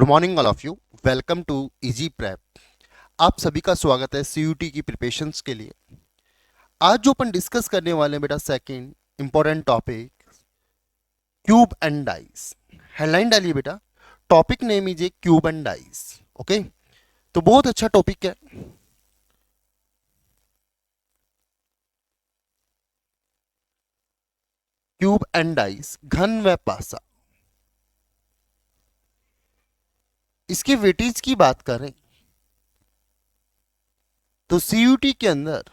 Good morning all of you. Welcome to Easy Prep. आप सभी का स्वागत है सीयूटी की प्रिपरेशंस के लिए। आज जो अपन डिस्कस करने वाले हैं बेटा, second important topic, cube and dice. Headline डालिए बेटा, topic name is a cube and dice. Okay, तो बहुत अच्छा टॉपिक है। क्यूब एंड डाइस, घन व पासा। इसके वेटेज की बात करें तो सीयूटी के अंदर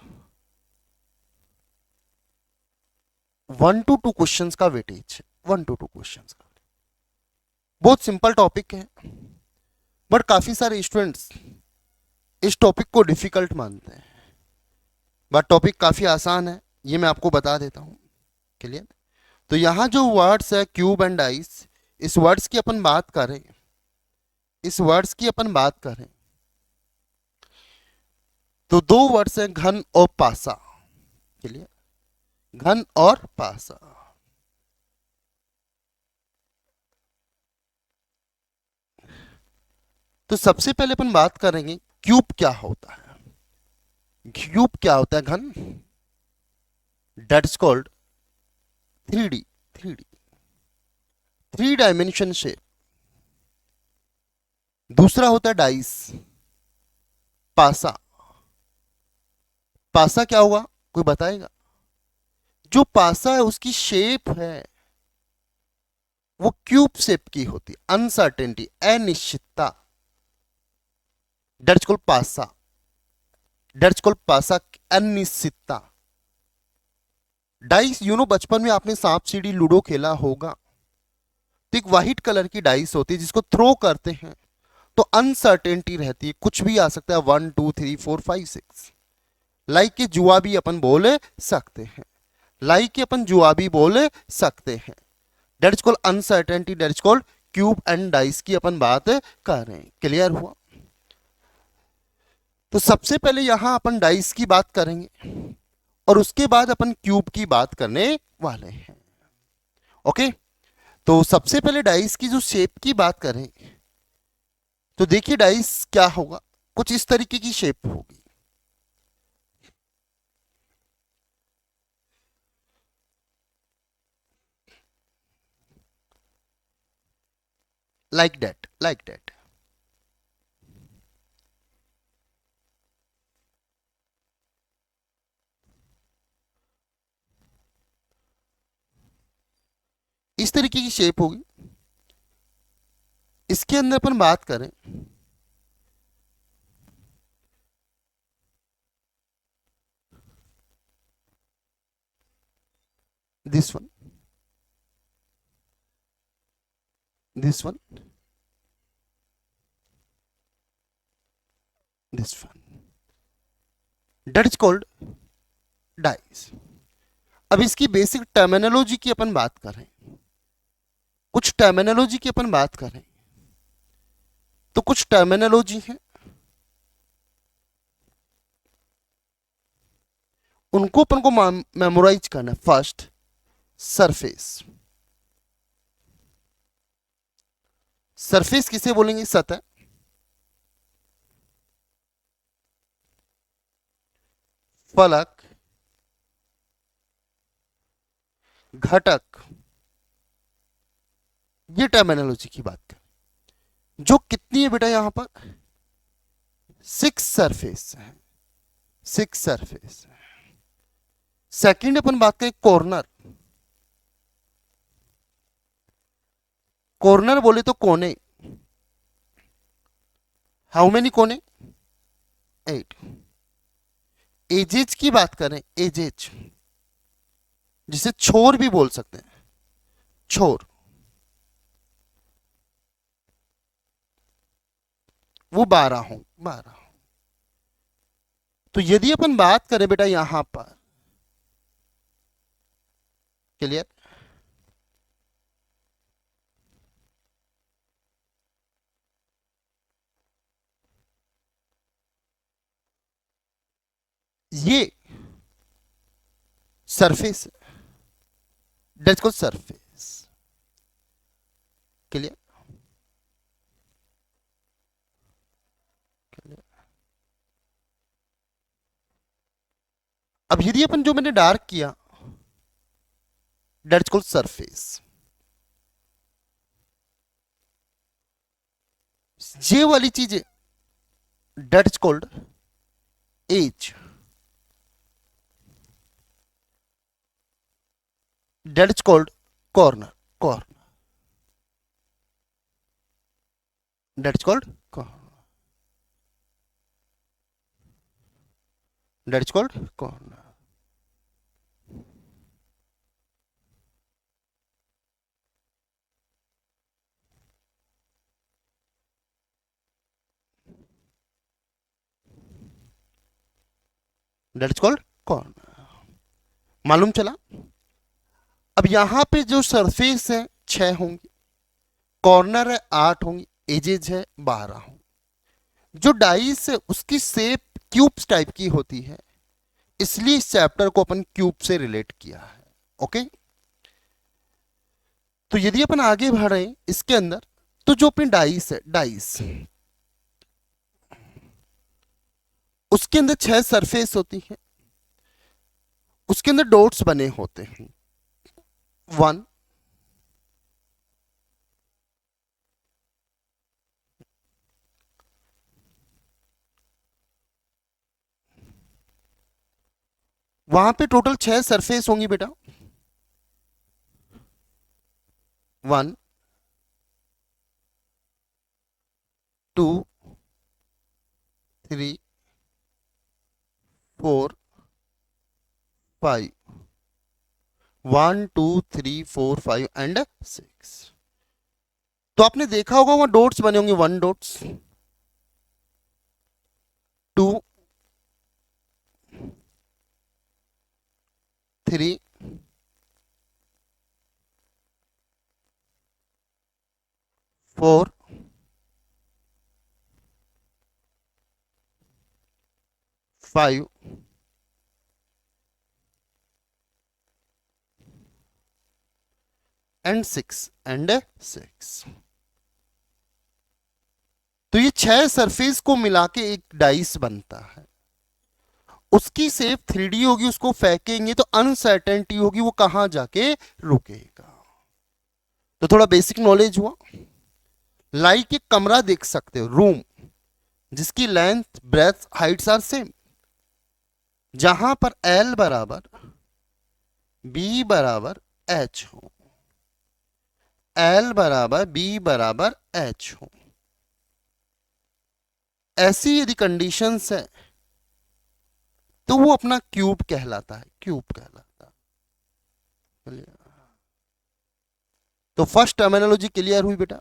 1 to 2 क्वेश्चंस का वेटेज है। 1 to 2 क्वेश्चंस का, बहुत सिंपल टॉपिक है, बट काफी सारे स्टूडेंट्स इस टॉपिक को डिफिकल्ट मानते हैं। बट टॉपिक काफी आसान है, ये मैं आपको बता देता हूँ। क्लियर? तो यहाँ जो वर्ड्स है क्यूब एंड डाइस, इस वर्ड्स की अपन बात करें, इस वर्ड्स की अपन बात करें तो दो वर्ड्स हैं, घन और पासा। क्लियर? घन और पासा। तो सबसे पहले अपन बात करेंगे क्यूब क्या होता है। क्यूब क्या होता है? घन, that's called 3D, 3D, 3 dimension shape. दूसरा होता है डाइस, पासा। पासा क्या होगा, कोई बताएगा? जो पासा है उसकी शेप है वो क्यूब शेप की होती है। अनसर्टेनिटी, अनिश्चितता, दैट्स कॉल्ड पासा। दैट्स कॉल्ड पासा, अनिश्चितता। डाइस, बचपन में आपने सांप सीढ़ी लूडो खेला होगा, तो एक व्हाइट कलर की डाइस होती है जिसको थ्रो करते हैं तो अनसर्टेनिटी रहती है, कुछ भी आ सकता है, 1 2 3 4 5 6। लाइक के जुआ भी अपन बोले सकते हैं, लाइक के अपन जुआ भी बोले सकते हैं। That is called uncertainty, that is called cube and dice की अपन बात कर रहे हैं। क्लियर हुआ? तो सबसे पहले यहां अपन डाइस की बात करेंगे और उसके बाद अपन क्यूब की बात करने वाले हैं। ओके, तो सबसे पहले डाइस की जो शेप की बात करें तो देखिए डाइस क्या होगा, कुछ इस तरीके की शेप होगी। Like that, like that. इस तरीके की शेप होगी। इसके अंदर अपन बात करें this one, this one, this one, that is called dice. अब इसकी बेसिक टर्मिनोलॉजी की अपन बात करें, कुछ टर्मिनोलॉजी की अपन बात करें तो कुछ टर्मिनोलॉजी है, उनको अपन को मेमोराइज करना है। First, surface. सरफेस किसे बोलेंगे? सतह। फलक, घटक, ये टर्मिनोलॉजी की बात करें। जो कितनी है बेटा यहां पर? 6 सरफेस है, 6 सरफेस है। सेकंड अपन बात करें कॉर्नर। कॉर्नर बोले तो कोने। हाउ मेनी कोने? 8। एजेज की बात करें, एजेज, जिसे छोर भी बोल सकते हैं, छोर, वो 12 हो, 12। तो यदि अपन बात करें बेटा यहां पर, क्लियर? ये surface, that's called surface. Clear? अब यदि अपन जो मैंने डार्क किया, दैट्स कॉल्ड सरफेस। ये वाली चीजें that's called edge, that's called corner, corner, that's called that's called corner. That's called corner. मालूम चला? अब यहां पे जो सरफेस है 6 होंगी, कॉर्नर है 8 होंगी, एजेज है 12 होंगी। जो डाइस है उसकी शेप क्यूब्स टाइप की होती है, इसलिए इस चैप्टर को अपन क्यूब से रिलेट किया है। ओके, तो यदि अपन आगे बढ़े इसके अंदर, तो जो अपनी डाइस है, डाइस उसके अंदर 6 सरफेस होती है, उसके अंदर डॉट्स बने होते हैं। 1, वहां पे टोटल 6 सरफेस होंगी बेटा। 1, 2, 3, 4, 5, 1, 2, 3, 4, 5 एंड 6। तो आपने देखा होगा वहां डॉट्स बने होंगे, 1 डॉट्स, 2, 3, 4, 5 एंड 6। तो ये 6 सरफेस को मिला के एक डाइस बनता है। उसकी शेप 3D होगी, उसको फेंकेंगे तो अनसर्टेनिटी होगी वो कहां जाके रुकेगा। तो थोड़ा बेसिक नॉलेज हुआ। लाइक एक कमरा देख सकते हो, रूम, जिसकी length breadth heights are same, जहां पर L बराबर B बराबर H हो, L बराबर B बराबर H हो। ऐसी यदि कंडीशंस है तो वो अपना क्यूब कहलाता है, क्यूब कहलाता है। चलिए, तो फर्स्ट टर्मिनोलॉजी क्लियर हुई बेटा।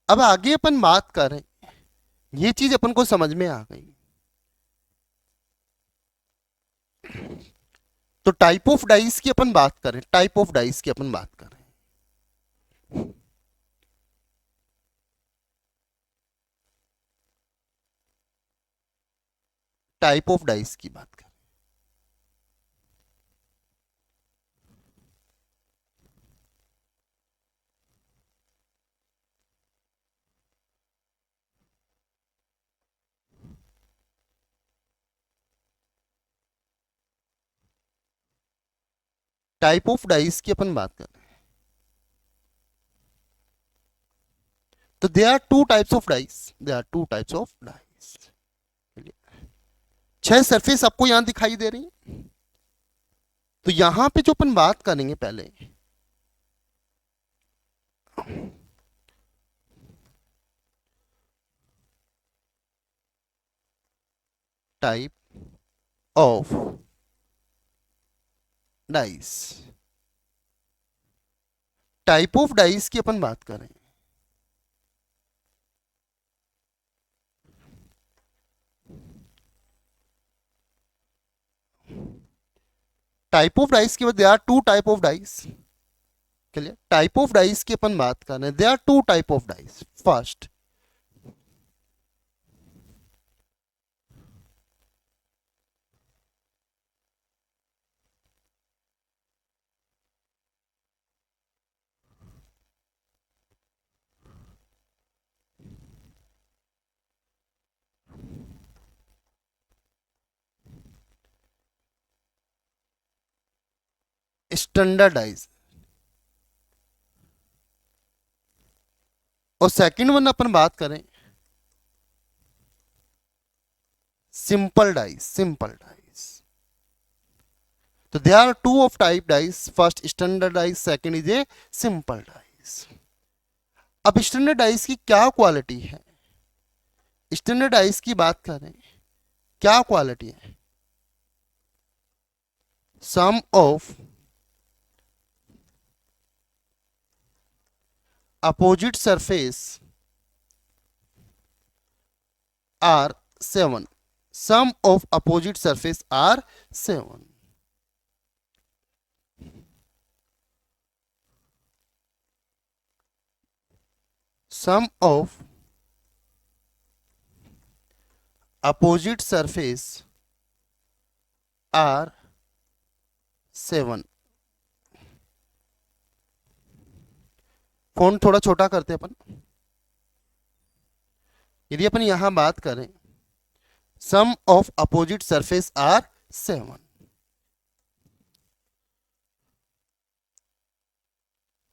अब आगे अपन बात करें, ये चीज अपन को समझ में आ गई, तो टाइप ऑफ डाइस की अपन बात करें, टाइप ऑफ डाइस की अपन बात करें। टाइप ऑफ डाइस की बात करें, टाइप ऑफ डाइस की अपन बात करें, तो they are two types of dice, they are two types of dice. 6 surface आपको यहां दिखाई दे रही है। तो यहां पे जो अपन बात करेंगे पहले, type of dice, type of dice की अपन बात करें, टाइप ऑफ डाइस के बाद they are two type of dice. Clear? Type of dice की अपन बात कर रहे हैं, they are two type of dice. First, standardize, और सेकंड वन अपन बात करें सिंपल डाइस, सिंपल डाइस। तो there are two of type dice, first standard dice, second is a simple dice। अब स्टैंडर्ड डाइस की क्या क्वालिटी है, standard dice की बात करें क्या क्वालिटी है, sum of opposite surface are 7, sum of opposite surface are 7। Sum of opposite surface are 7। Phone थोड़ा छोटा करते अपन। यदि अपन यहां बात करें sum of opposite surface are 7,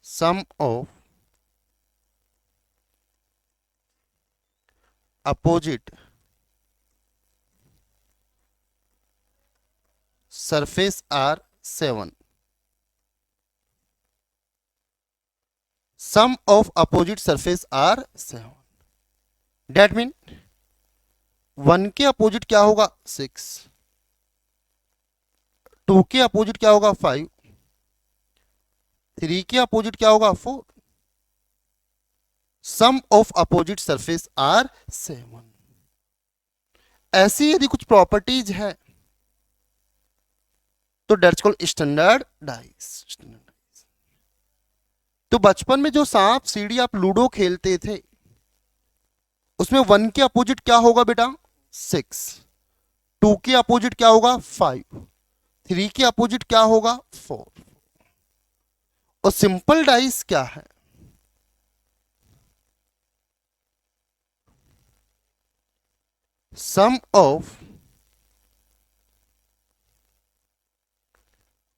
sum of opposite surface are 7, sum of opposite surface are 7, that mean 1 के अपोजिट क्या होगा 6, 2 के अपोजिट क्या होगा 5, 3 के अपोजिट क्या होगा 4, सम ऑफ अपोजिट सरफेस आर 7। ऐसी यदि कुछ प्रॉपर्टीज है तो डेट्स कॉल्ड स्टैंडर्ड डाइस। तो बचपन में जो सांप सीढ़ी आप लूडो खेलते थे उसमें 1 के अपोजिट क्या होगा बेटा 6, 2 के अपोजिट क्या होगा 5, 3 के अपोजिट क्या होगा 4। और सिंपल डाइस क्या है, sum of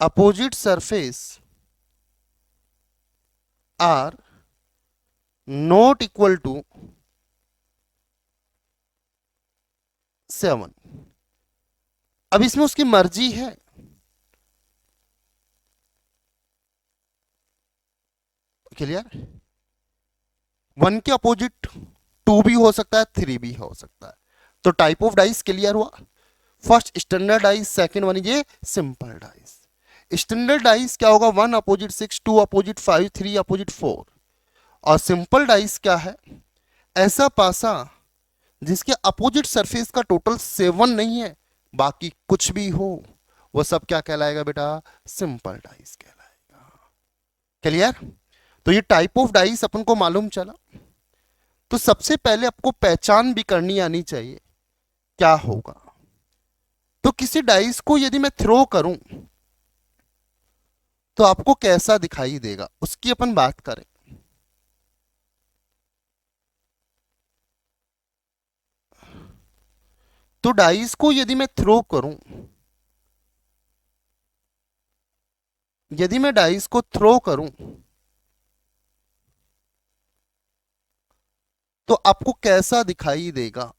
opposite surface are not equal to 7। अब इसमें उसकी मर्जी है, क्लियर, 1 के अपोजिट 2 भी हो सकता है 3 भी हो सकता है। तो टाइप ऑफ डाइस क्लियर हुआ, first standard dice, second one ये सिंपल डाइस। स्टैंडर्ड डाइस क्या होगा 1 अपोजिट 6, 2 अपोजिट 5, 3 अपोजिट 4। और सिंपल डाइस क्या है, ऐसा पासा जिसके अपोजिट सरफेस का टोटल 7 नहीं है, बाकी कुछ भी हो वो सब क्या कहलाएगा बेटा सिंपल डाइस कहलाएगा। क्लियर। तो ये टाइप ऑफ डाइस अपन को मालूम चला। तो सबसे पहले आपको पहचान भी करनी आनी चाहिए क्या होगा। तो किसी डाइस को यदि मैं थ्रो करूं तो आपको कैसा दिखाई देगा उसकी अपन बात करें। तो डाइस को यदि मैं थ्रो करूं, यदि मैं डाइस को थ्रो करूं तो आपको कैसा दिखाई देगा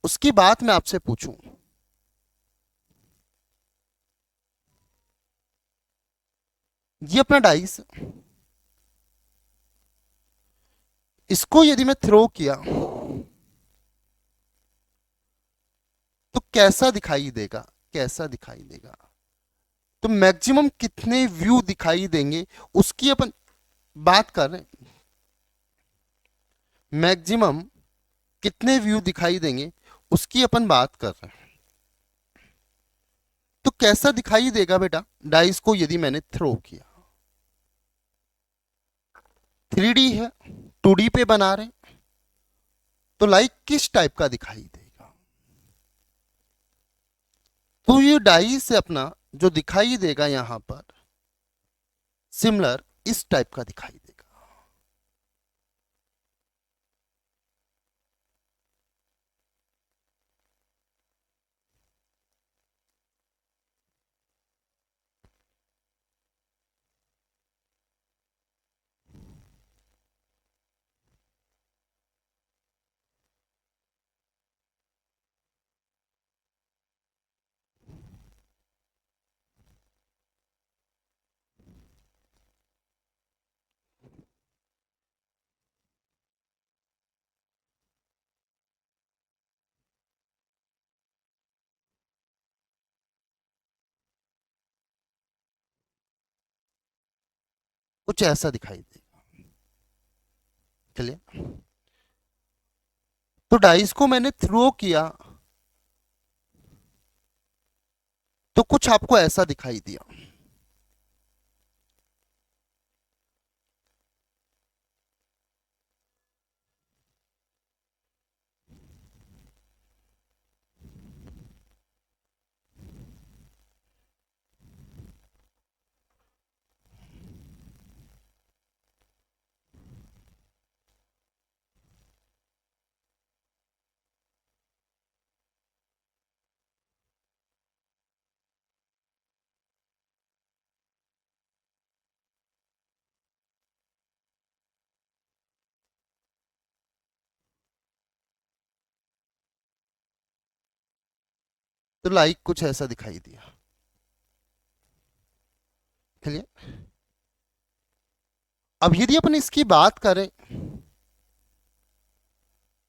उसकी बात मैं आपसे पूछूं। ये अपना डाइस, इसको यदि मैं थ्रो किया तो कैसा दिखाई देगा, कैसा दिखाई देगा। तो मैक्सिमम कितने व्यू दिखाई देंगे उसकी अपन बात कर रहे हैं। मैक्सिमम कितने व्यू दिखाई देंगे उसकी अपन बात कर रहे हैं। तो कैसा दिखाई देगा बेटा डाइस को यदि मैंने थ्रो किया, 3D है 2D पे बना रहे हैं, तो लाइक किस टाइप का दिखाई देगा। तो ये डाइस से अपना जो दिखाई देगा यहां पर सिमिलर इस टाइप का दिखाई देगा। कुछ ऐसा दिखाई देगा। क्लियर? तो डाइस को मैंने थ्रो किया तो कुछ आपको ऐसा दिखाई दिया। तो लाइक कुछ ऐसा दिखाई दिया। क्लियर? अब यदि अपन इसकी बात करें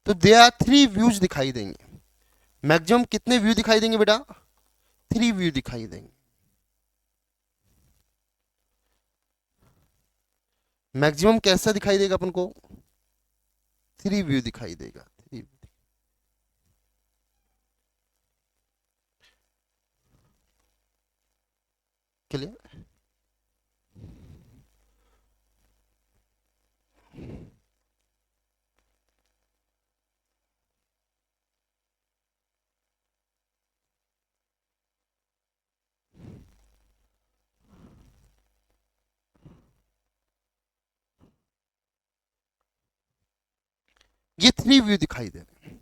तो दे आर थ्री व्यूज दिखाई देंगे। मैक्सिमम कितने व्यू दिखाई देंगे बेटा? थ्री व्यू दिखाई देंगे। मैक्सिमम कैसा दिखाई देगा अपन को? थ्री व्यू दिखाई देगा। थ्री। क्लियर? ये थ्री व्यू दिखाई दे रहे हैं।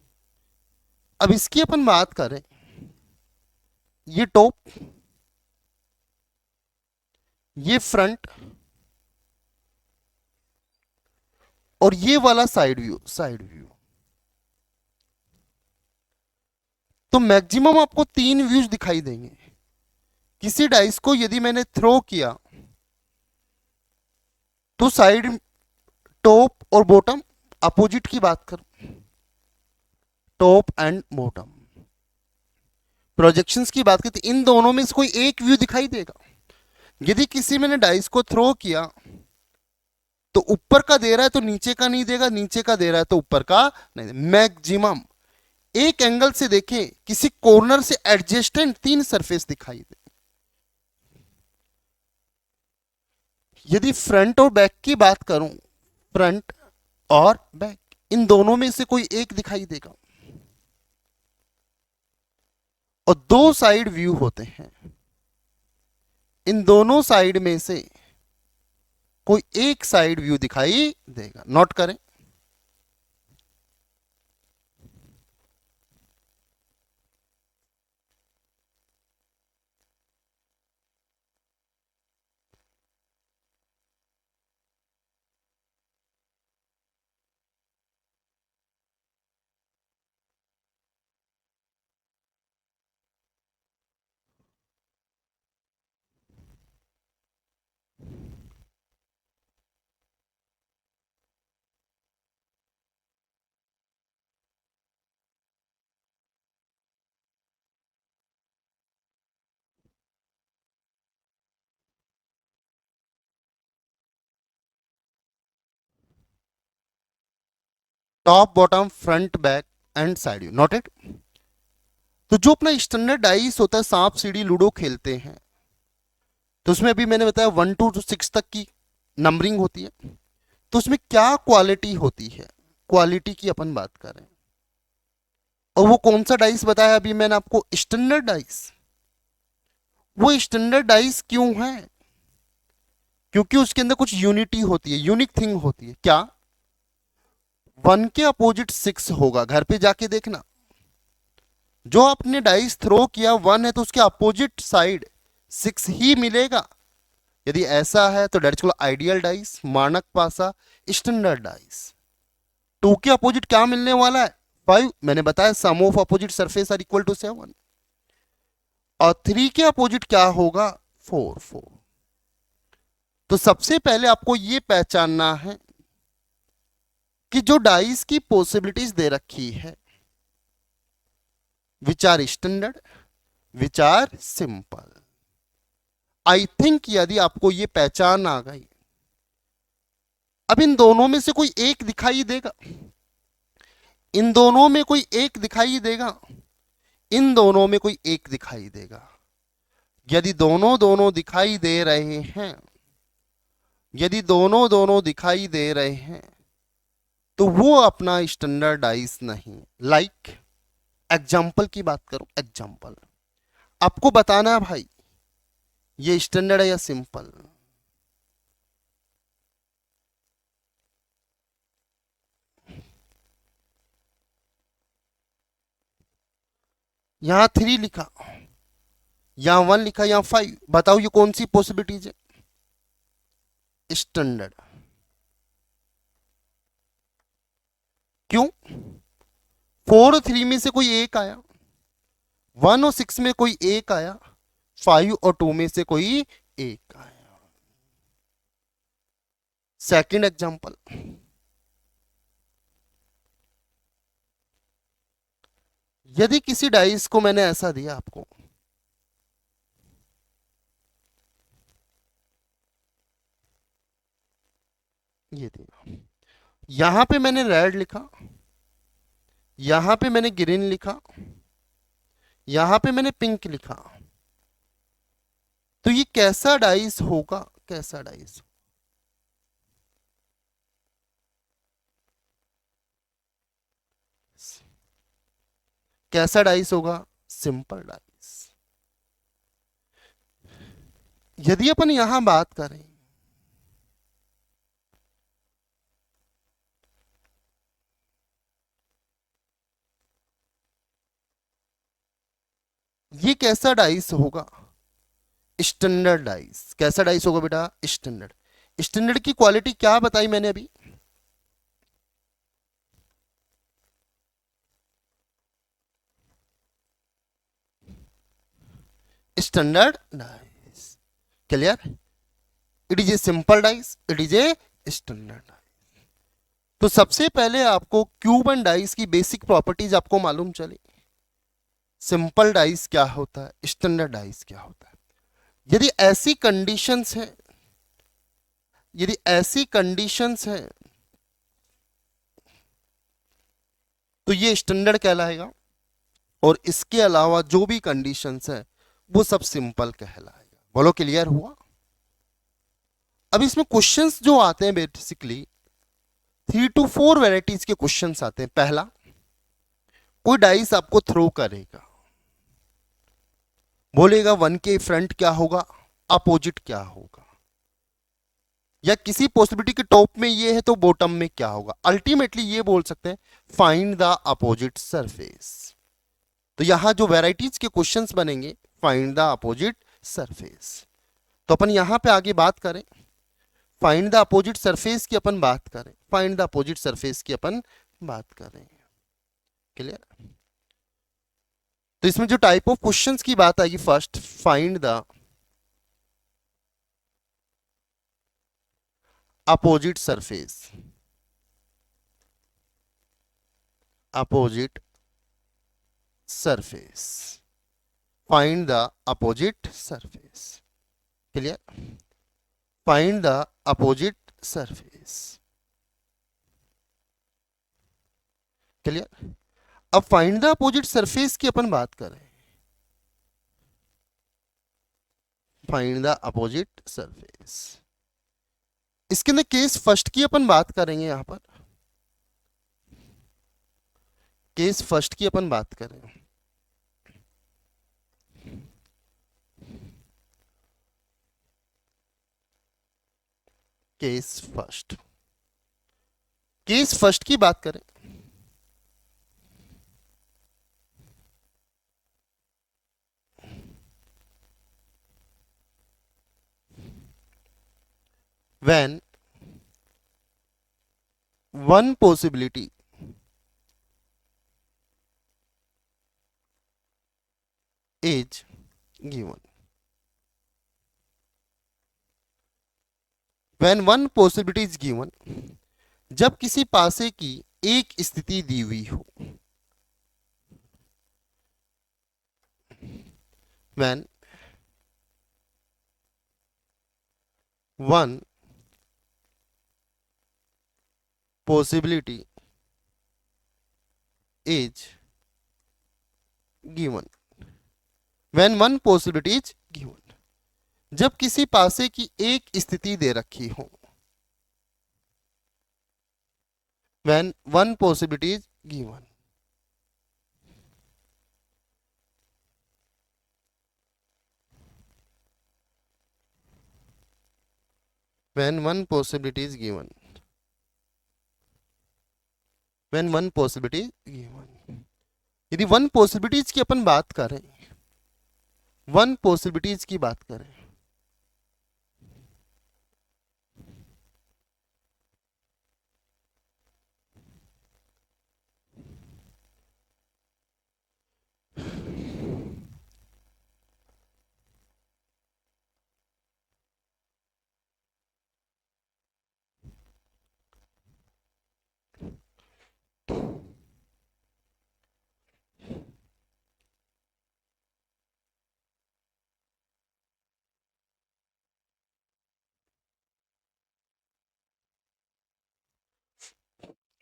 अब इसकी अपन बात करें, ये टॉप, ये फ्रंट, और ये वाला साइड व्यू। साइड व्यू तो मैक्सिमम आपको तीन व्यूज दिखाई देंगे। किसी डाइस को यदि मैंने थ्रो किया तो साइड, टॉप और बॉटम, अपोजिट की बात कर, टॉप एंड बॉटम, प्रोजेक्शंस की बात करते, इन दोनों में से कोई एक व्यू दिखाई देगा। यदि किसी मैंने डाइस को थ्रो किया तो ऊपर का दे रहा है तो नीचे का नहीं देगा, नीचे का दे रहा है तो ऊपर का नहीं। मैक्सिमम एक एंगल से देखें, किसी कॉर्नर से एडजेस्टेंट तीन सरफेस दिखाई दे। यदि फ्रंट और बैक की बात करूं, फ्रंट और बैक, इन दोनों में से कोई एक दिखाई देगा। और दो साइड व्यू होते हैं, इन दोनों साइड में से कोई एक साइड व्यू दिखाई देगा। नोट करें। Top, bottom, front, back and side view. Note it. तो जो अपना स्टैंडर्ड डाइस होता है, सांप सीढ़ी लूडो खेलते हैं, तो उसमें अभी मैंने बताया 1 to 6 तक की नंबरिंग होती है। तो उसमें क्या क्वालिटी होती है, क्वालिटी की अपन बात करें, और वो कौन सा डाइस बताया अभी मैंने आपको? Standard dice. वो स्टैंडर्ड डाइस क्यों है? क्योंकि उसके अंदर कुछ यूनिटी होती है, यूनिक थिंग होती है। क्या? 1 के अपोजिट 6 होगा। घर पे जाके देखना, जो आपने डाइस थ्रो किया 1 है तो उसके अपोजिट साइड 6 ही मिलेगा। यदि ऐसा है तो डेट इज आइडियल डाइस, मानक पासा, स्टैंडर्ड डाइस। 2 के अपोजिट क्या मिलने वाला है? 5। मैंने बताया sum of opposite surface are equal to 7। और 3 के अपोजिट क्या होगा? 4 4। तो सबसे पहले आपको यह पहचानना है कि जो डाइस की पॉसिबिलिटीज दे रखी है, which are standard, which are simple. I think यदि आपको यह पहचान आ गई अब इन दोनों में से कोई एक दिखाई देगा, इन दोनों में कोई एक दिखाई देगा, इन दोनों में कोई एक दिखाई देगा। यदि दोनों दोनों दिखाई दे रहे हैं, यदि दोनों दोनों दिखाई दे रहे हैं, तो वो अपना स्टैंडर्डाइज नहीं। लाइक एग्जाम्पल की बात करो, एग्जाम्पल आपको बताना है भाई ये स्टैंडर्ड है या सिंपल। यहां 3 लिखा, यहां 1 लिखा, यहां 5, बताओ ये कौन सी पॉसिबिलिटीज है? स्टैंडर्ड। क्यों? 4 और 3 में से कोई एक आया, 1 और 6 में कोई एक आया, 5 और 2 में से कोई एक आया। सेकंड एग्जांपल, यदि किसी डाइस को मैंने ऐसा दिया आपको, ये दिया, यहां पे मैंने रेड लिखा, यहां पे मैंने ग्रीन लिखा, यहां पे मैंने पिंक लिखा, तो ये कैसा डाइस होगा? कैसा डाइस? कैसा डाइस होगा? Simple dice. यदि अपन यहां बात करें, ये कैसा डाइस होगा? Standard dice. कैसा डाइस होगा बेटा? स्टैंडर्ड। स्टैंडर्ड की क्वालिटी क्या बताई मैंने अभी? Standard dice. Clear? It is a simple dice, it is a standard dice. तो सबसे पहले आपको क्यूब एंड डाइस की बेसिक प्रॉपर्टीज आपको मालूम चली। सिंपल डाइस क्या होता है, स्टैंडर्ड डाइस क्या होता है। यदि ऐसी कंडीशंस हैं, यदि ऐसी कंडीशंस हैं, तो ये स्टैंडर्ड कहलाएगा, और इसके अलावा जो भी कंडीशंस है वो सब सिंपल कहलाएगा। बोलो क्लियर हुआ? अब इसमें क्वेश्चंस जो आते हैं बेसिकली 3 to 4 वैरायटीज के क्वेश्चंस आते हैं। पहला, कोई डाइस आपको थ्रो करेगा, बोलेगा 1 के फ्रंट क्या होगा, अपोजिट क्या होगा, या किसी पॉसिबिलिटी के टॉप में ये है तो बॉटम में क्या होगा। अल्टीमेटली ये बोल सकते हैं फाइंड द अपोजिट सरफेस। तो यहां जो वैरायटीज के क्वेश्चंस बनेंगे, फाइंड द अपोजिट सरफेस। तो अपन यहां पे आगे बात करें, फाइंड द अपोजिट सरफेस की अपन बात करें, फाइंड द अपोजिट सरफेस की अपन बात करें। क्लियर? तो इसमें जो टाइप ऑफ क्वेश्चंस की बात आएगी, first find the opposite surface, opposite surface, find the opposite surface. Clear? Find the opposite surface. Clear? अब फाइंड द अपोजिट सरफेस की अपन बात करें, फाइंड द अपोजिट सरफेस, इसके अंदर केस फर्स्ट की अपन बात करेंगे। यहां पर केस फर्स्ट की अपन बात करें, केस फर्स्ट, केस फर्स्ट की बात करें, when one possibility is given, when one possibility is given, जब किसी पासे की एक स्थिति दी हुई हो, when one possibility is given, when one possibility is given, जब किसी पासे की एक स्थिति दे रखी हो, when one possibility is given, when one possibility is given, when one possibility is given, यदि वन पॉसिबिलिटीज की अपन बात करें, वन पॉसिबिलिटीज की बात करें,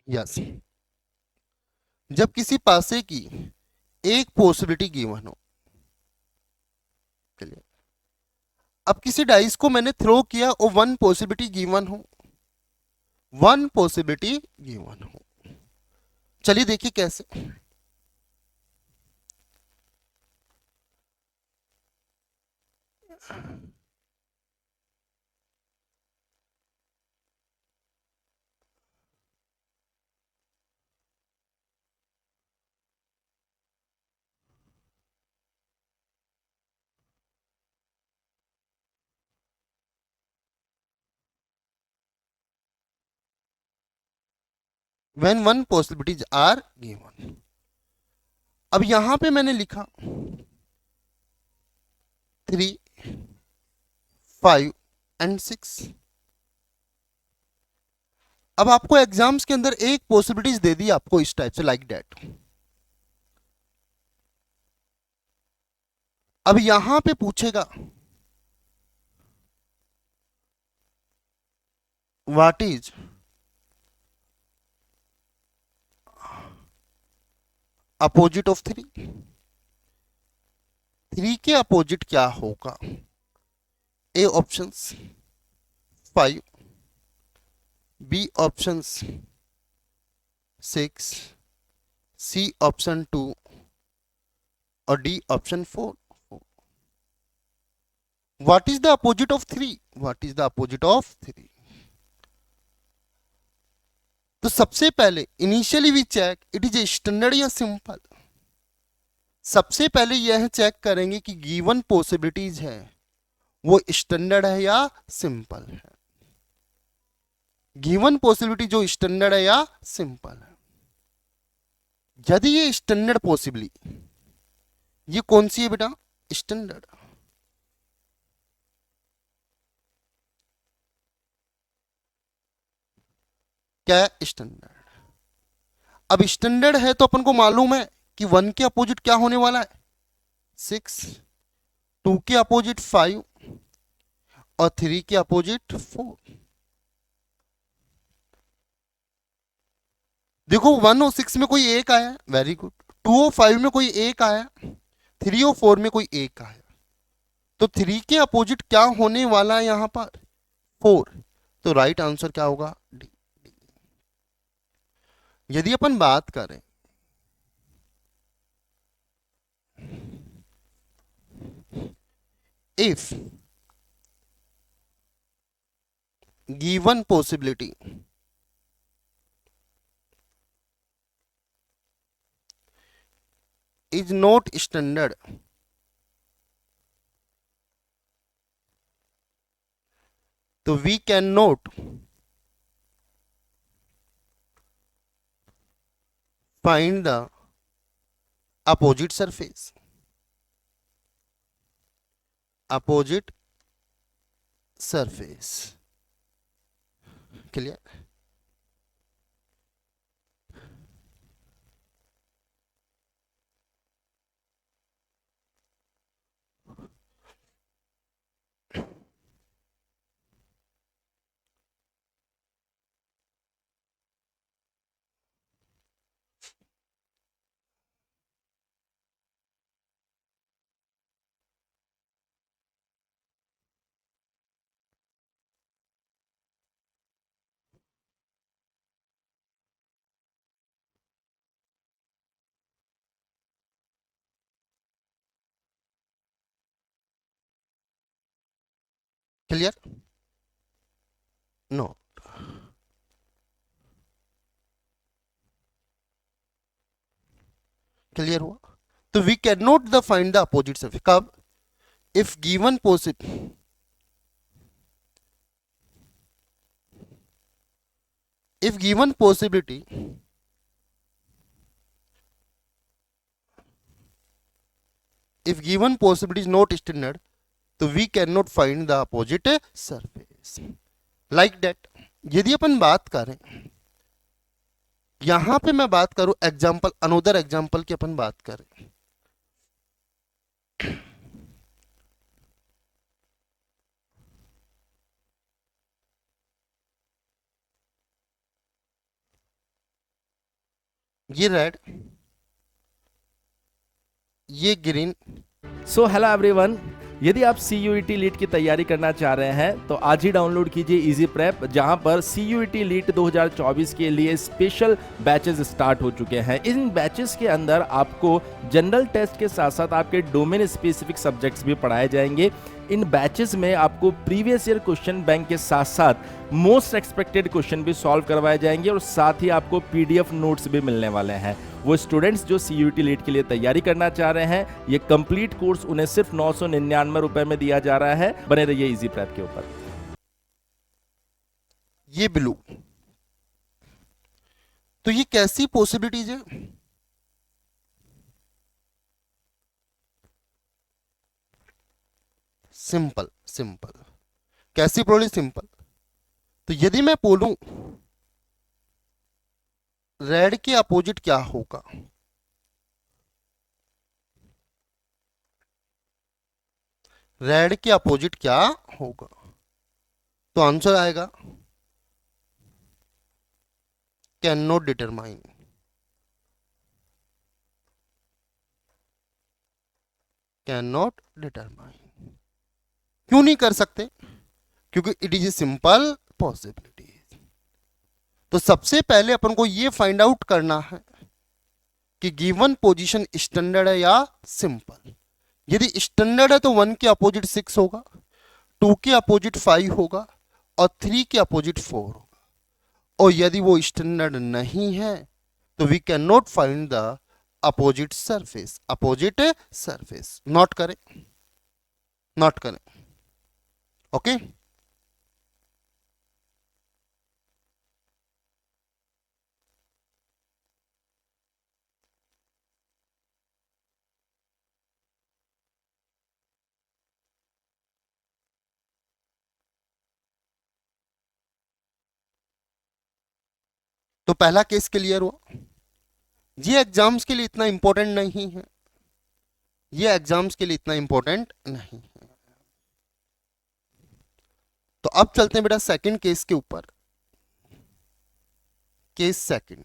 यस, जब किसी पासे की एक पॉसिबिलिटी गिवन हो, चलिए अब किसी डाइस को मैंने थ्रो किया और वन पॉसिबिलिटी गिवन हो, वन पॉसिबिलिटी गिवन हो, चलिए देखिए कैसे। when one possibilities are given, अब यहां पे मैंने लिखा 3, 5 एंड 6। अब आपको एग्जाम्स के अंदर एक पॉसिबिलिटीज दे दी आपको इस टाइप से, लाइक दैट। अब यहां पे पूछेगा व्हाट इज अपोजिट ऑफ 3, 3 के अपोजिट क्या होगा। A options 5, B options 6, C option 2 और D option 4। What is the opposite of 3, what is the opposite of 3। तो सबसे पहले initially we check it is a standard या सिंपल। सबसे पहले यह चेक करेंगे कि गिवन पॉसिबिलिटीज है वो स्टैंडर्ड है या सिंपल है। गिवन पॉसिबिलिटी जो स्टैंडर्ड है या सिंपल है। यदि ये स्टैंडर्ड पॉसिबिलिटी, ये कौन सी है बेटा, स्टैंडर्ड। क्या है, स्टैंडर्ड। अब स्टैंडर्ड है तो अपन को मालूम है कि 1 के अपोजिट क्या होने वाला है, 6, 2 के अपोजिट 5 और 3 के अपोजिट 4। देखो 1 और 6 में कोई एक आया, वेरी गुड। 2 और 5 में कोई एक आया, 3 और 4 में कोई एक आया। तो 3 के अपोजिट क्या होने वाला है यहां पर, 4। तो राइट आंसर क्या होगा, डी। यदि अपन बात करें if given possibility is not standard, तो we cannot find the opposite surface, opposite surface। Clear. Clear? No. Clear हुआ? तो we can not the find the opposite surface कब? If given possible, if given possibility, if given possibility is not standard, तो we cannot find the opposite surface like that. यदि अपन बात करें, यहां पे मैं बात करूं एग्जांपल, अनोदर एग्जांपल की अपन बात करें, ये रेड, ये ग्रीन। सो हेलो एवरीवन, यदि आप CUET लीट की तैयारी करना चाह रहे हैं तो आज ही डाउनलोड कीजिए इजी प्रेप, जहां पर CUET लीट 2024 के लिए स्पेशल बैचेस स्टार्ट हो चुके हैं। इन बैचेस के अंदर आपको जनरल टेस्ट के साथ साथ आपके डोमेन स्पेसिफिक सब्जेक्ट्स भी पढ़ाए जाएंगे। इन बैचेस में आपको प्रीवियस ईयर क्वेश्चन बैंक के साथ साथ मोस्ट एक्सपेक्टेड क्वेश्चन भी सॉल्व करवाए जाएंगे और साथ ही आपको PDF नोट्स भी मिलने वाले हैं। वो स्टूडेंट्स जो CUET लीट के लिए तैयारी करना चाह रहे हैं, ये कंप्लीट कोर्स उन्हें सिर्फ 999 रुपए में दिया जा रहा है। बने रहिए इजी प्रेप के ऊपर। ये ब्लू, तो ये कैसी पॉसिबिलिटीज है? Simple simple. कैसी प्रोबेबिलिटी? सिंपल। तो यदि मैं बोलूं रेड के अपोजिट क्या होगा, रेड के अपोजिट क्या होगा, तो आंसर आएगा can not determine. Can not determine, क्यों नहीं कर सकते? क्योंकि it is a simple possibility. तो सबसे पहले अपन को यह फाइंड आउट करना है कि गिवन पोजीशन स्टैंडर्ड है या सिंपल। यदि स्टैंडर्ड है तो 1 के अपोजिट 6 होगा, 2 के अपोजिट 5 होगा और 3 के अपोजिट 4 होगा। और यदि वो स्टैंडर्ड नहीं है तो we can not find the opposite surface. Opposite surface note करें, नोट करें। ओके? तो पहला केस क्लियर हुआ। ये एग्जाम्स के लिए इतना इंपॉर्टेंट नहीं है, ये एग्जाम्स के लिए इतना इंपॉर्टेंट नहीं है। तो अब चलते हैं बेटा सेकंड केस के ऊपर। Case second,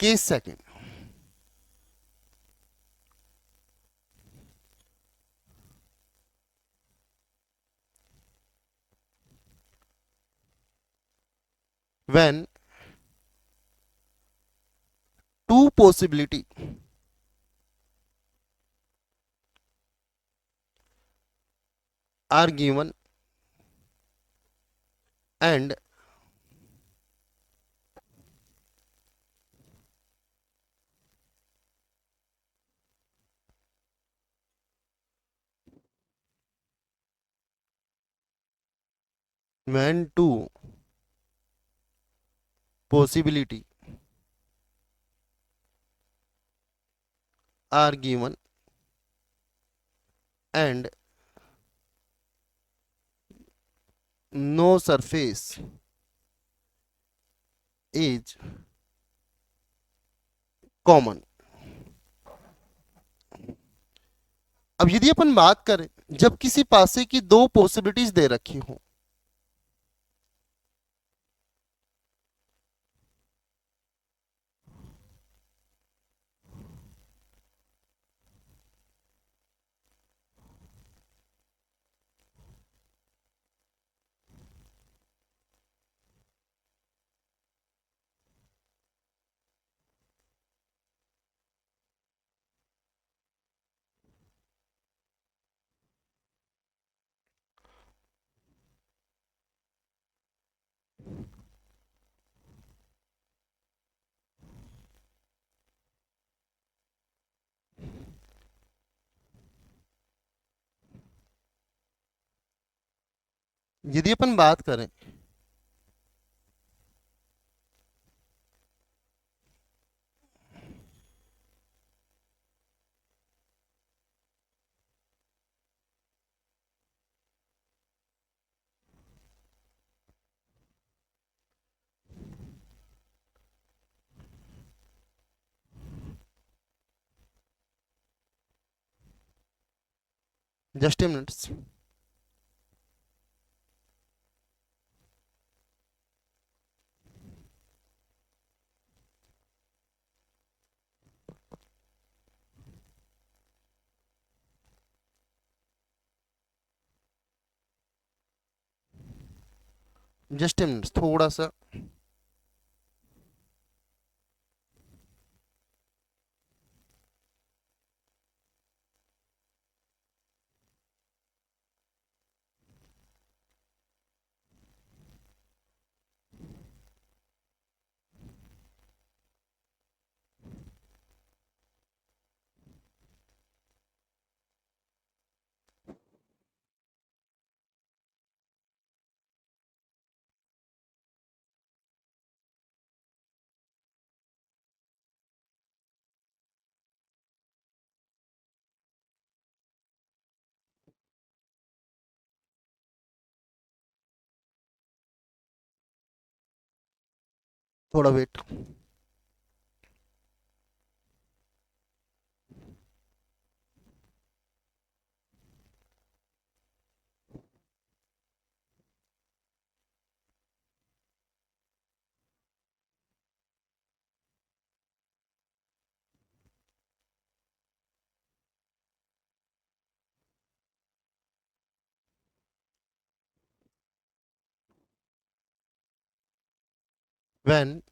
case second. when two possibility are given and when two possibility are given and no surface is common। अब यदि अपन बात करें जब किसी पासे की दो पॉसिबिलिटीज दे रखी हो, यदि अपन बात करें just a minutes, just a minutes, थोड़ा सा थोड़ा wait. when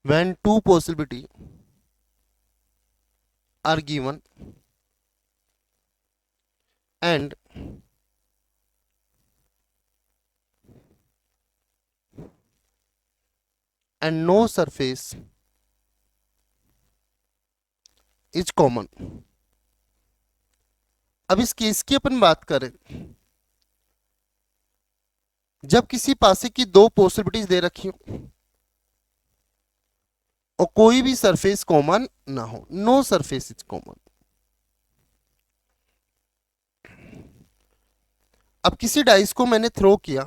when two possibility are given and no surface is common। अब इस केस की अपन बात करें, जब किसी पासे की दो पॉसिबिलिटीज दे रखी हो और कोई भी सरफेस कॉमन ना हो, नो सरफेस इज कॉमन। अब किसी डाइस को मैंने थ्रो किया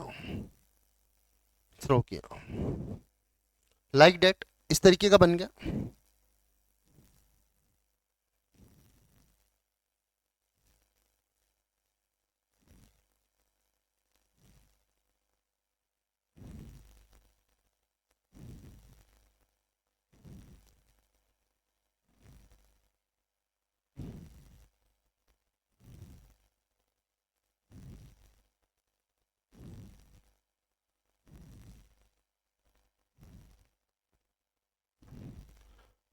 लाइक डेट, इस तरीके का बन गया।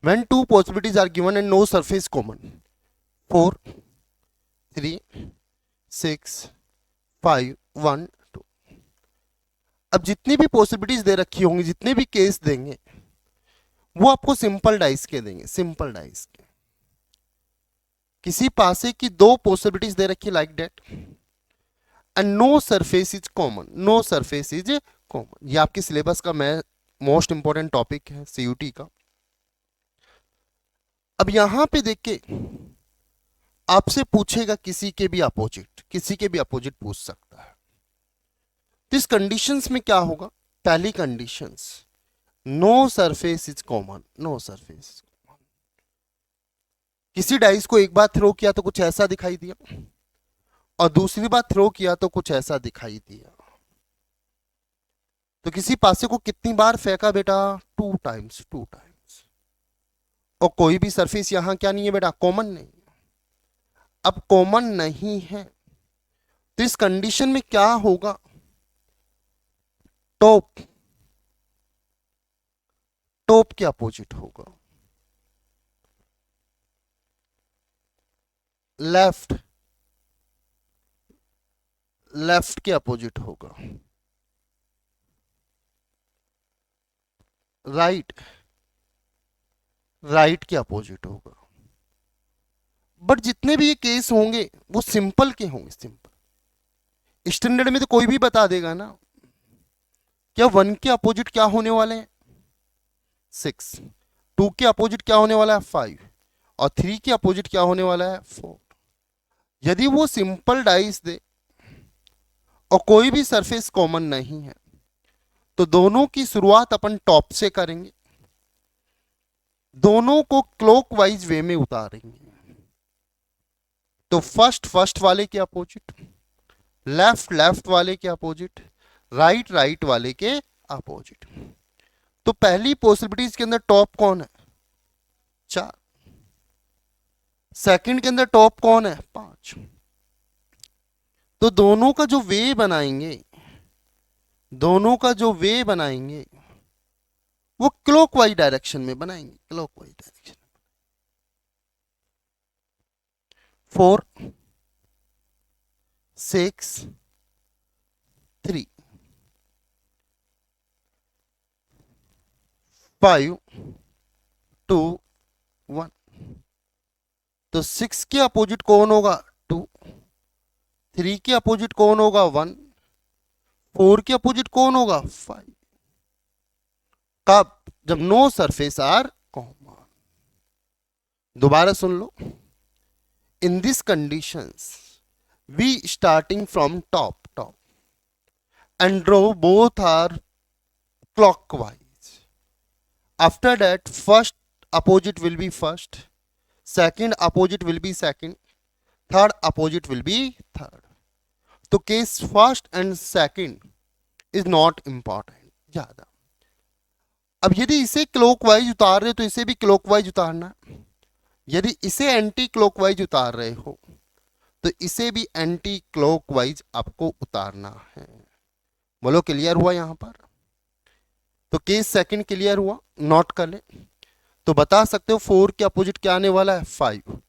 When two possibilities are given and no surface common, 4, 3, 6, 5, 1, 2। अब जितनी भी पॉसिबिलिटीज दे रखी होंगी, जितने भी केस देंगे, वो आपको सिंपल डाइस के देंगे, सिंपल डाइस के। किसी पासे की दो पॉसिबिलिटीज दे रखी like that and no surface is common, no surface is common. ये आपके सिलेबस का मोस्ट इंपॉर्टेंट टॉपिक है सीयूटी का। अब यहां पे देखिए, आपसे पूछेगा किसी के भी अपोजिट, किसी के भी अपोजिट पूछ सकता है। तो इस कंडीशंस में क्या होगा? पहली conditions, no surface is common, no surface is common. किसी डाइस को एक बार थ्रो किया तो कुछ ऐसा दिखाई दिया, और दूसरी बार थ्रो किया तो कुछ ऐसा दिखाई दिया। तो किसी पासे को कितनी बार फेंका बेटा? 2 टाइम्स, 2 टाइम्स। और कोई भी सरफेस यहां क्या नहीं है बेटा? कॉमन नहीं। अब कॉमन नहीं है तो इस कंडीशन में क्या होगा? टॉप, टॉप के अपोजिट होगा, लेफ्ट, लेफ्ट के अपोजिट होगा, राइट, राइट के अपोजिट होगा। बट जितने भी ये केस होंगे वो सिंपल के होंगे, सिंपल। स्टैंडर्ड में तो कोई भी बता देगा ना, क्या 1 के अपोजिट क्या होने वाले हैं 6, 2 के अपोजिट क्या होने वाला है 5, और 3 के अपोजिट क्या होने वाला है 4। यदि वो सिंपल डाइस दे और कोई भी सरफेस कॉमन नहीं है, तो दोनों की शुरुआत अपन टॉप से करेंगे, दोनों को क्लॉकवाइज वे में उतारेंगे। तो फर्स्ट फर्स्ट वाले के अपोजिट, लेफ्ट लेफ्ट वाले के अपोजिट, राइट राइट वाले के अपोजिट। तो पहली पॉसिबिलिटीज के अंदर टॉप कौन है 4, सेकंड के अंदर टॉप कौन है 5। तो दोनों का जो वे बनाएंगे, दोनों का जो वे बनाएंगे वो क्लॉकवाइज डायरेक्शन में बनाएंगे, क्लॉकवाइज डायरेक्शन। 4 6 3 5 2 1। तो 6 के अपोजिट कौन होगा 2, 3 के अपोजिट कौन होगा 1, 4 के अपोजिट कौन होगा 5। कब? जब नो सरफेस आर कॉमन। दोबारा सुन लो। In this conditions we starting from top and draw both are clockwise. After that, first opposite will be first, second opposite will be second, third opposite will be third. तो case first and second is not important ज्यादा। अब यदि इसे clockwise उतार रहे हो तो इसे भी क्लॉकवाइज उतारना, यदि इसे एंटी क्लॉकवाइज उतार रहे हो तो इसे भी एंटी क्लॉकवाइज आपको उतारना है। बोलो क्लियर हुआ यहां पर? तो केस सेकंड क्लियर हुआ, नोट कर ले। तो बता सकते हो 4 के अपोजिट क्या आने वाला है 5,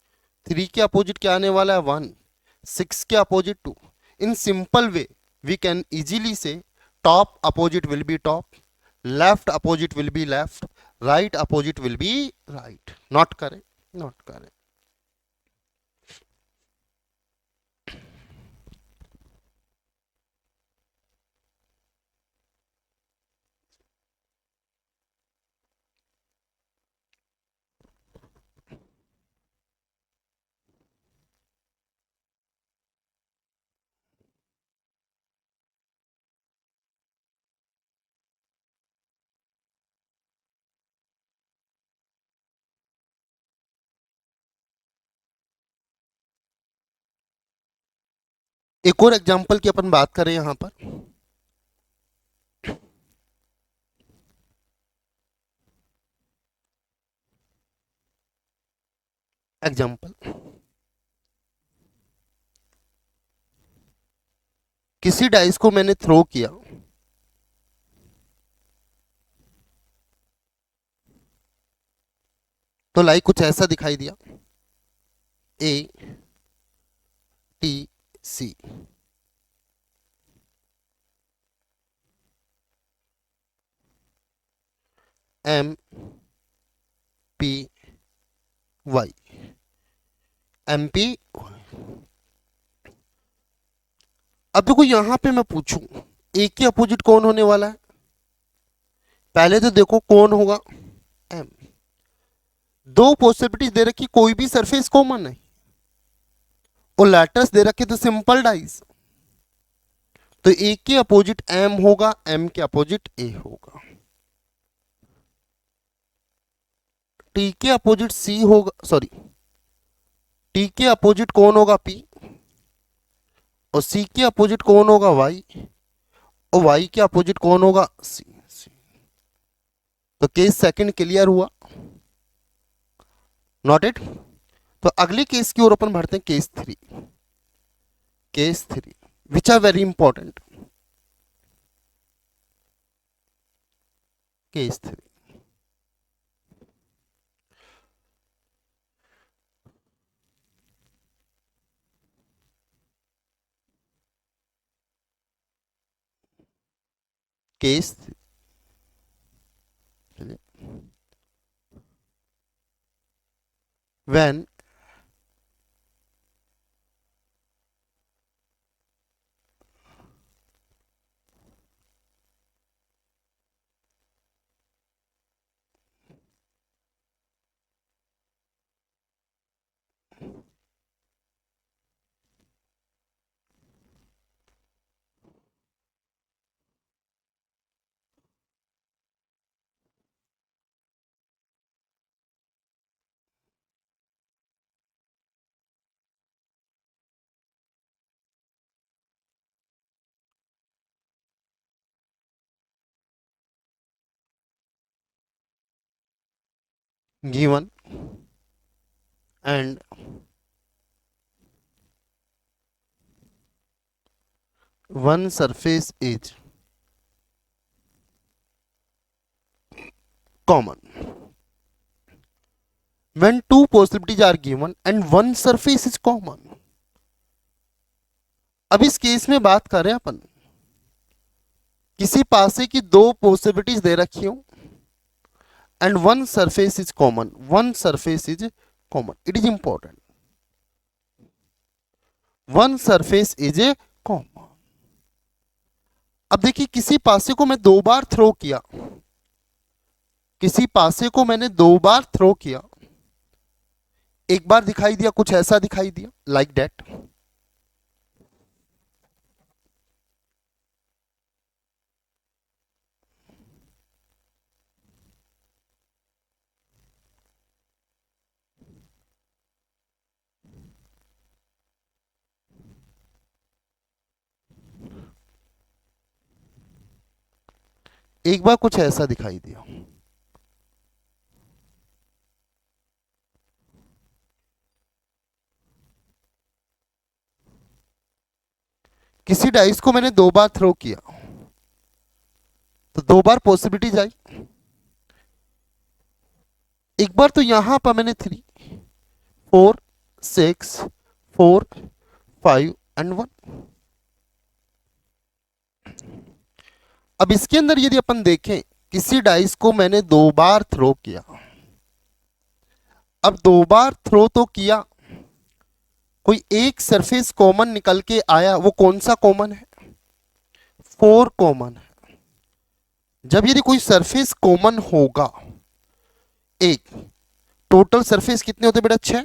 3 के अपोजिट क्या आने वाला है 1, 6 के opposite 2। In simple way we can easily से top opposite will be top, left opposite will be left, right opposite will be right. Note करें, नोट करें। एक और एग्जांपल की अपन बात करें यहां पर। एग्जांपल, किसी डाइस को मैंने थ्रो किया, तो लाइक कुछ ऐसा दिखाई दिया A T C. M P Y, M P. अब देखो यहां पे मैं पूछूं ए के अपोजिट कौन होने वाला है, पहले तो देखो कौन होगा एम। दो पॉसिबिलिटीज दे रखी, कोई भी सरफेस कॉमन है, और लेटर्स दे रखे तो सिंपल डाइस। तो ए के अपोजिट एम होगा, एम के अपोजिट ए होगा। टी के अपोजिट सी होगा, सॉरी, टी के अपोजिट कौन होगा पी, और सी के अपोजिट कौन होगा वाई, और वाई के अपोजिट कौन होगा सी। तो केस सेकंड क्लियर हुआ, नॉट इट। तो अगले केस की ओर अपन बढ़ते हैं, case three. Case three which are very important. Case three, case, चलिए when given and one surface is common, when two possibilities are given and one surface is common। अब इस केस में बात करें अपन, किसी पासे की दो पॉसिबिलिटीज दे रखी हो and one surface is common, one surface is common, it is important, one surface is a common. अब देखिए किसी पासे को मैं दो बार थ्रो किया, किसी पासे को मैंने दो बार थ्रो किया, एक बार दिखाई दिया कुछ ऐसा दिखाई दिया लाइक दैट, एक बार कुछ ऐसा दिखाई दिया। किसी डाइस को मैंने दो बार थ्रो किया तो दो बार पॉसिबिलिटीज आई, एक बार तो यहां पर मैंने 3 4 6 4 5 एंड 1। अब इसके अंदर यदि अपन देखें किसी डाइस को मैंने दो बार थ्रो किया, अब दो बार थ्रो तो किया, कोई एक सरफेस कॉमन निकल के आया, वो कौन सा कॉमन है? 4 कॉमन है। जब यदि कोई सरफेस कॉमन होगा, एक टोटल सरफेस कितने होते बेटा 6,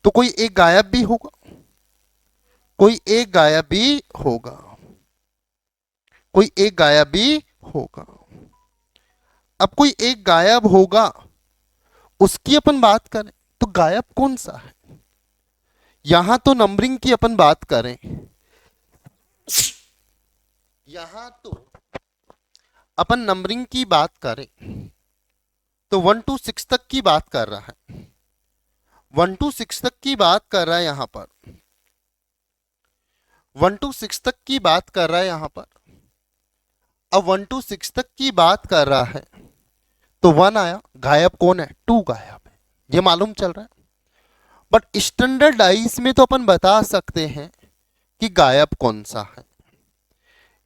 तो कोई एक गायब भी होगा, कोई एक गायब भी होगा, कोई एक गायब भी होगा। अब कोई एक गायब होगा, उसकी अपन बात करें तो गायब कौन सा है? यहां तो नंबरिंग की अपन बात करें, यहां तो अपन नंबरिंग की बात करें तो 1 to 6 तक की बात कर रहा है, 1 to 6 तक की बात कर रहा है यहां पर, 1 to 6 तक की बात कर रहा है यहां पर। अब 1 to 6 तक की बात कर रहा है तो 1 आया, गायब कौन है? 2 गायब है, ये मालूम चल रहा है। बट स्टैंडर्ड डाइस में तो अपन बता सकते हैं कि गायब कौन सा है,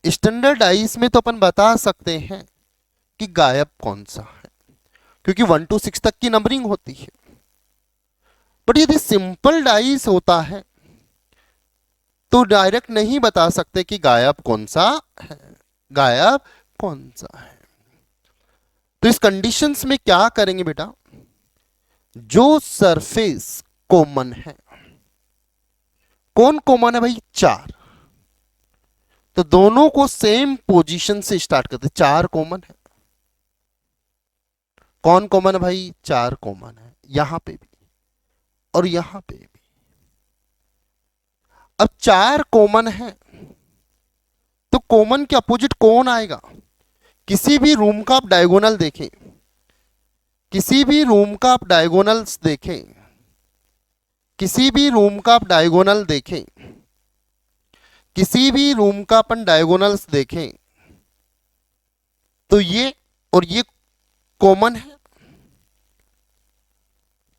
स्टैंडर्ड डाइस में तो अपन बता सकते हैं कि गायब कौन सा है, क्योंकि 1 to 6 तक की नंबरिंग होती है। बट यदि सिंपल डाइस होता है तो डायरेक्ट नहीं बता सकते कि गायब कौन सा है, गायब कौन सा है। तो इस कंडीशंस में क्या करेंगे बेटा, जो सरफेस कॉमन है, कौन कॉमन है भाई? 4, तो दोनों को सेम पोजीशन से स्टार्ट करते, 4 कॉमन है, कौन कॉमन है भाई? 4 कॉमन है, यहां पे भी और यहां पे भी। अब 4 कॉमन है तो कॉमन के अपोजिट कौन आएगा? किसी भी रूम का आप डायगोनल देखें, किसी भी रूम का आप डायगोनल्स देखें, किसी भी रूम का आप डायगोनल देखें, किसी भी रूम का अपन डायगोनल्स देखें तो ये और ये कॉमन है,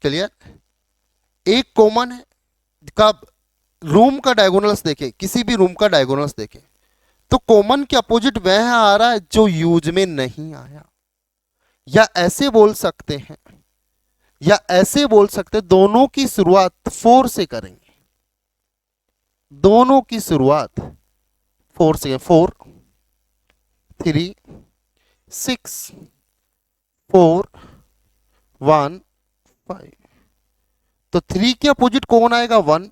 क्लियर? एक कॉमन है, कब? रूम का डायगोनल्स देखें, किसी भी रूम का डायगोनल्स देखें तो कॉमन के अपोजिट वह आ रहा है जो यूज में नहीं आया, या ऐसे बोल सकते हैं या ऐसे बोल सकते दोनों की शुरुआत 4 से करेंगे, दोनों की शुरुआत 4 से, 4 3 6 4 1 5। तो 3 के अपोजिट कौन आएगा 1,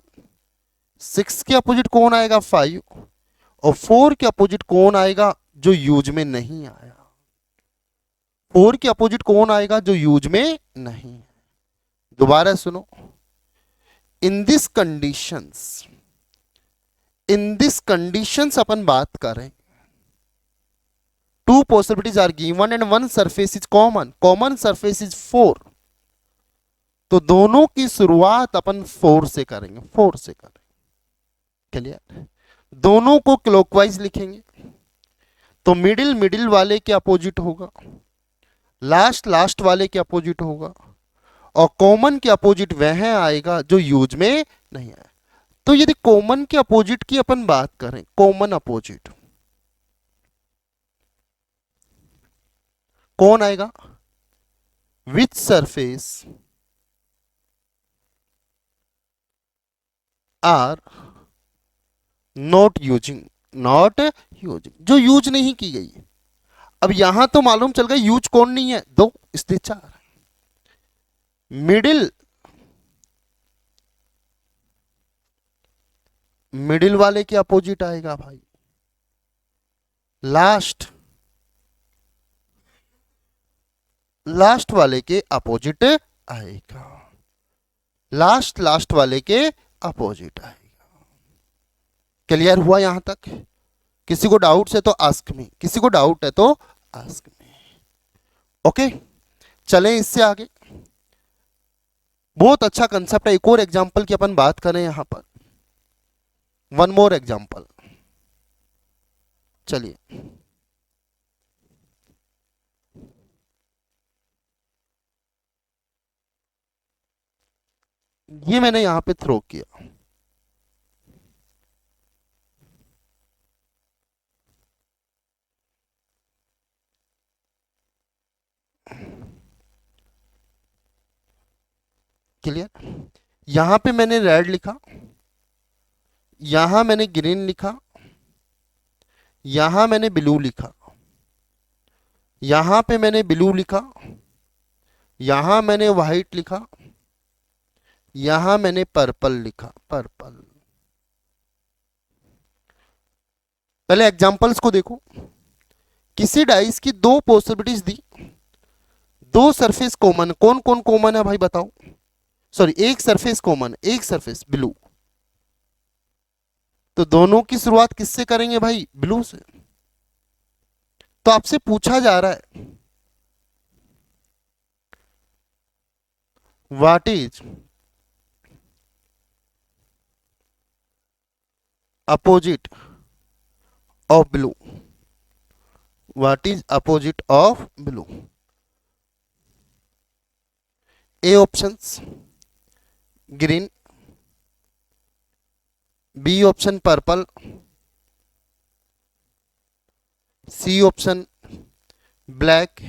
6 के अपोजिट कौन आएगा 5, और 4 के अपोजिट कौन आएगा जो यूज में नहीं आया, 4 के अपोजिट कौन आएगा जो यूज में नहीं है। दोबारा सुनो, in this conditions, in this conditions अपन बात करें, two possibilities are given and one surface is common, common surface is 4, तो दोनों की शुरुआत अपन 4 से करेंगे, 4 से करेंगे। क्लियर? दोनों को क्लॉकवाइज लिखेंगे, तो मिडिल मिडिल वाले के अपोजिट होगा, लास्ट लास्ट वाले के अपोजिट होगा, और कॉमन के अपोजिट वह आएगा जो यूज में नहीं आया। तो यदि कॉमन के अपोजिट की अपन बात करें, कॉमन अपोजिट कौन आएगा, which surface are not using, not using, जो यूज नहीं की गई। अब यहां तो मालूम चल गया यूज कौन नहीं है, 2 इसलिए 4। मिडिल, मिडिल वाले के अपोजिट आएगा भाई, लास्ट, लास्ट वाले के अपोजिट आएगा, लास्ट लास्ट वाले के अपोजिट आएगा। क्लियर हुआ यहां तक? किसी को डाउट है तो आस्क मी, किसी को डाउट है तो आस्क मी। ओके, चलें इससे आगे। बहुत अच्छा कंसेप्ट है। एक और एग्जांपल की अपन बात करें यहां पर, वन मोर एग्जांपल। चलिए, ये मैंने यहां पे थ्रो किया, क्लियर? यहां पे मैंने रेड लिखा, यहां मैंने ग्रीन लिखा, यहां मैंने ब्लू लिखा, यहां पे मैंने ब्लू लिखा, यहां मैंने व्हाइट लिखा, यहां मैंने पर्पल लिखा, पर्पल। पहले एग्जांपल्स को देखो। किसी डाइस की 2 पॉसिबिलिटीज दी, 2 सरफेस कॉमन, कौन कौन कॉमन है भाई बताओ? सॉरी, एक सरफेस कॉमन, एक सरफेस ब्लू, तो दोनों की शुरुआत किससे करेंगे भाई? ब्लू से। तो आपसे पूछा जा रहा है what is opposite of blue, what is opposite of blue? A options green, B option purple, C option black,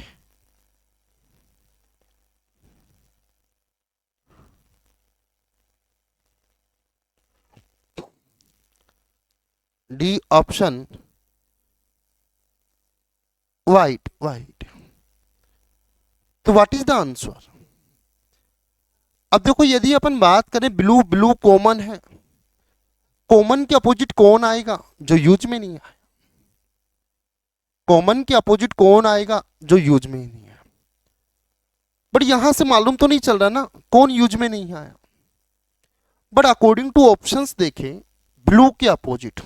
D option white, white. तो व्हाट इज द आंसर? अब देखो, यदि अपन बात करें ब्लू, ब्लू कॉमन है, कॉमन के opposite कौन आएगा जो यूज में नहीं है? कॉमन के अपोजिट कौन आएगा जो यूज में नहीं है? बट यहां से मालूम तो नहीं चल रहा ना कौन यूज में नहीं आया। बट अकॉर्डिंग टू ऑप्शंस देखें, ब्लू के अपोजिट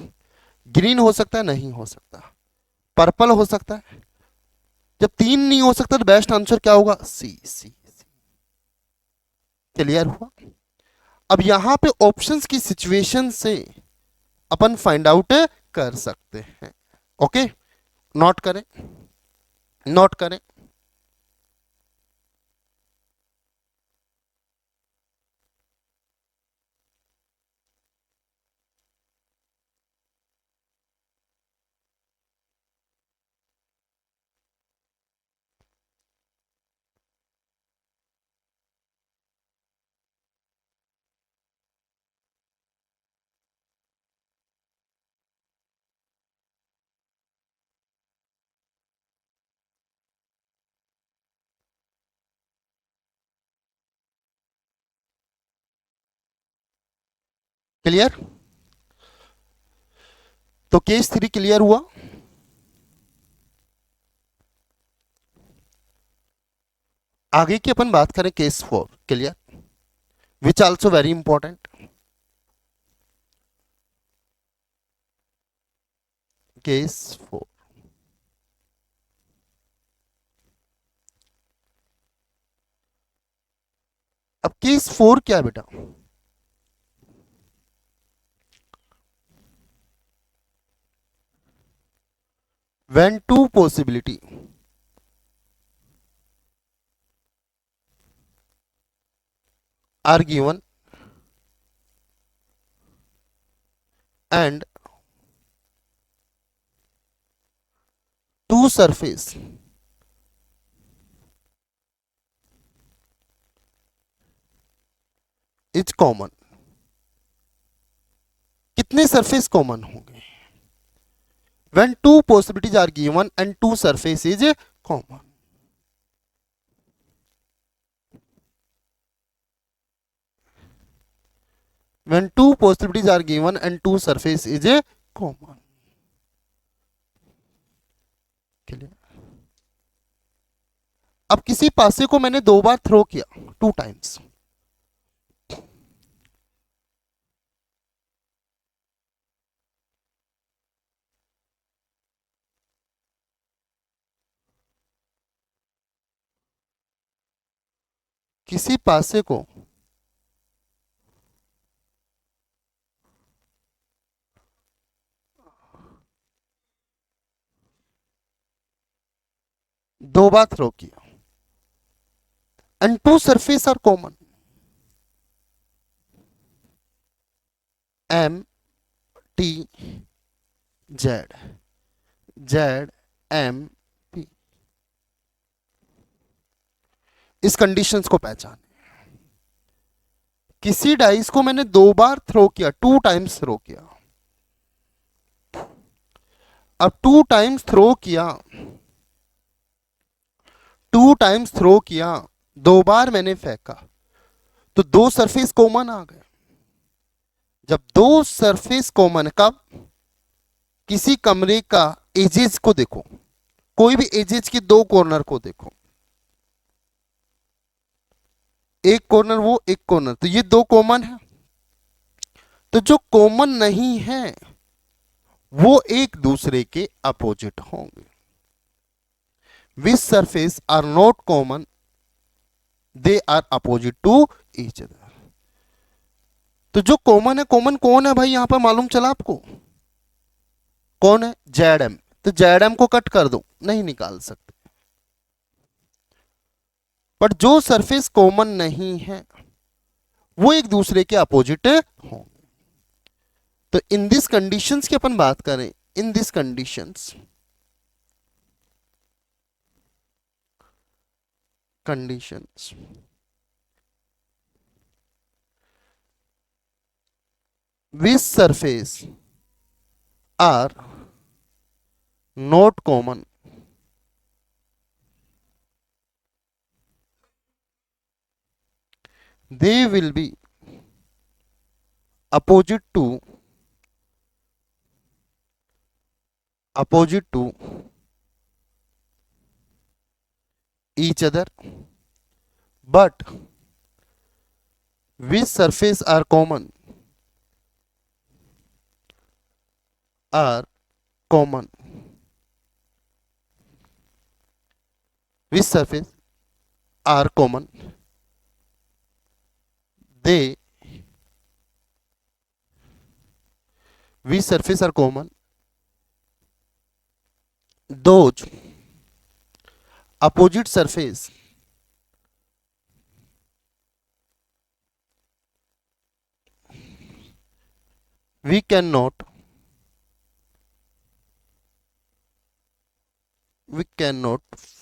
ग्रीन हो सकता है, नहीं हो सकता, पर्पल हो सकता है। जब 3 नहीं हो सकता तो बेस्ट आंसर क्या होगा? सी, सी, सी। क्लियर हुआ? अब यहां पे ऑप्शंस की सिचुएशन से अपन फाइंड आउट कर सकते हैं। ओके, नोट करें, नोट करें। क्लियर? तो केस 3 क्लियर हुआ। आगे की अपन बात करें case 4। Clear? Which also very important. Case 4। अब केस 4 क्या है बेटा? when two possibility are given and two surface is common। कितने सरफेस कॉमन होंगे? when two possibilities are given and two surface is common। when two possibilities are given and two surface is common। Clear? अब किसी पासे को मैंने 2 बार throw किया, 2 times. किसी पासे को दो बार थ्रो किया and two surface are common, M T Z, Z M P. इस कंडीशंस को पहचाने। किसी डाइस को मैंने 2 बार थ्रो किया, 2 टाइम्स थ्रो किया। अब 2 टाइम्स थ्रो किया, 2 टाइम्स थ्रो किया, 2 बार मैंने फेंका, तो 2 सरफेस कॉमन आ गए। जब 2 सरफेस कॉमन, कब? किसी कमरे का एजेस को देखो, कोई भी एजेस के 2 कॉर्नर को देखो, एक कॉर्नर वो, एक कॉर्नर, तो ये 2 कॉमन है। तो जो कॉमन नहीं है वो एक दूसरे के अपोजिट होंगे। Which surface are not common, they are opposite to each other. तो जो कॉमन है, कॉमन कौन है भाई यहां पर मालूम चला आपको? कौन है? Z M. तो जेड एम को कट कर दो, नहीं निकाल सकते। बट जो सरफेस कॉमन नहीं है वो एक दूसरे के अपोजिट होंगे। तो इन दिस कंडीशंस की अपन बात करें, इन this conditions, which surface are not common, they will be opposite to each other, but which surface are common, which surface are common, they which surface are common, those opposite surface we cannot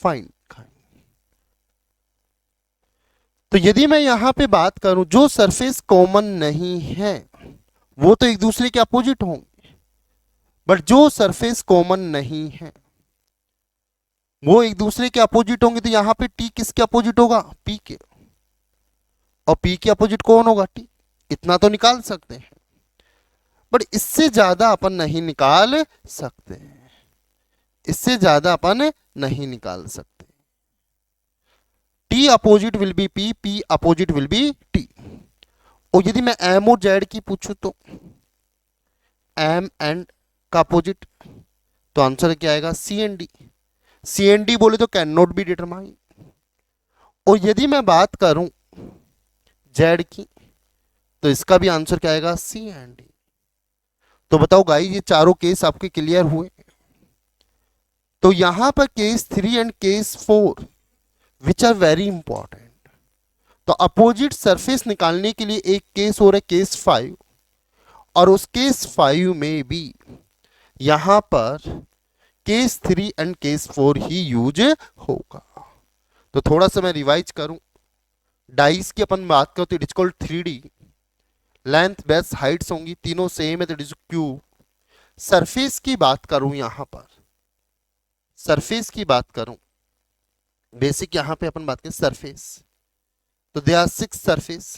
find। तो यदि मैं यहां पे बात करूं, जो surface common नहीं है वो तो एक दूसरे के अपोजिट होंगे, बट जो सरफेस कॉमन नहीं है वो एक दूसरे के अपोजिट होंगे। तो यहां पे टी किसके अपोजिट होगा? पी के। और पी के अपोजिट कौन होगा? टी। इतना तो निकाल सकते हैं। बट इससे ज्यादा अपन नहीं निकाल सकते, इससे ज्यादा अपन नहीं निकाल सकते। T opposite will be P, P opposite will be T. और यदि मैं एम और जेड की पूछूं तो एम एंड का अपोजिट, तो आंसर क्या आएगा? C and D. C and D बोले तो कैन नॉट बी डिटरमाइन। और यदि मैं बात करूं जेड की, तो इसका भी आंसर क्या आएगा? C and D. तो बताओ गाइस, ये चारों केस आपके क्लियर हुए? तो यहां पर case 3 and case 4 which are very important. तो अपोजिट सरफेस निकालने के लिए एक केस और है केस 5, और उस केस 5 में भी यहां पर case 3 and case 4 he use होगा। तो थोड़ा सा मैं रिवाइज करूं, डाइस की अपन बात करो तो it is called 3D। Length base Heights होंगी, तीनों सेम है तो इट इज क्यूब। सरफेस की बात करूं, यहां पर सरफेस की बात करूं, बेसिक यहां पे अपन बात करें सरफेस, तो दे आर 6 सरफेस।